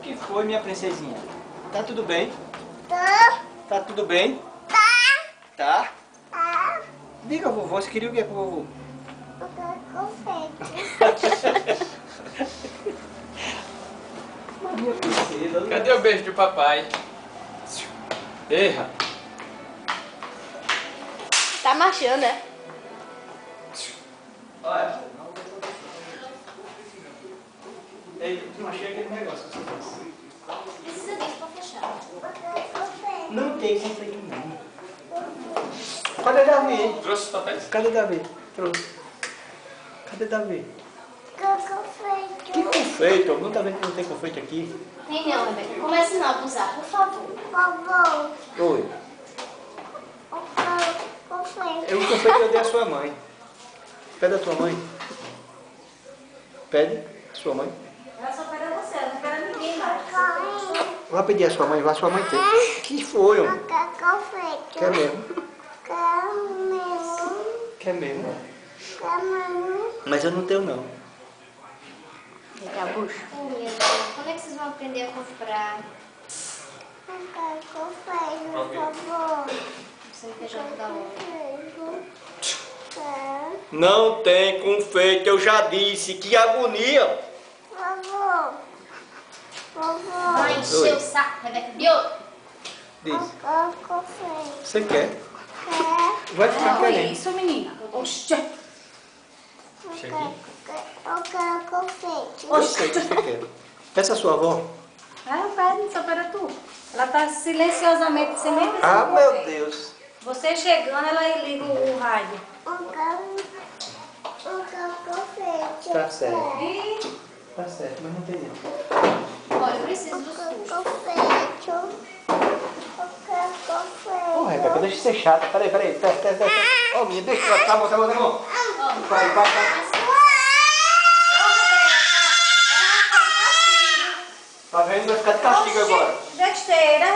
que foi, minha princesinha? Tá tudo bem? Tá. Tá tudo bem? Tá. Tá? Tá. Diga, vovô, você queria o que com o vovô? Confete. Minha princesa. Cadê o beijo do papai? Erra. Tá marchando, né? Olha. Ei, não achei aquele negócio que você fez. Precisa disso pra fechar. Não tem confeito não. Cadê Davi? Trouxe os papéis? Cadê Davi? Trouxe. Cadê Davi? Confete. Que confeito? Não tá vendo que não tem confeito aqui? Tem não, Rebeca. Comece não a abusar, por favor. Por favor. Oi. Confete. O confeito eu dei à sua mãe. Pede a tua mãe. Pede a sua mãe. Ela só pede a você, ela não quer ninguém mais. Vai pedir a sua mãe, vai a sua mãe ter. Que foi, homem? Confete. Quer mesmo? Camelo. Quer mesmo? Camelo. Mas eu não tenho não. Vem cá, bucho. Oh, meu Deus. Quando é que vocês vão aprender a comprar? Confete, por favor. Você não quer jogar da loja. Não tem confeito, eu já disse. Que agonia. Por favor. Por favor. Vai encher o saco, Rebeca. Viu? Diz. Confete. Você quer? Quer. Vai ficar Olha querendo. isso, menina. Oxi. Eu quero confete. Eu sei que você quer. Peça a sua avó. Ah, pede, só para tu. Ela tá silenciosamente, você nem precisa Ah, meu mover. Deus. Você chegando, ela liga o rádio. Eu quero confete. Tá certo. Ih, Tá certo, mas não tem não. Olha, eu preciso do Eu quero susto. confete. Eu quero confete. Ô, Rebeca, deixa de ser chata. Peraí. Ô, minha, deixa. Tá bom. Vai. Tá vendo? Vai ficar de castigo agora. besteira.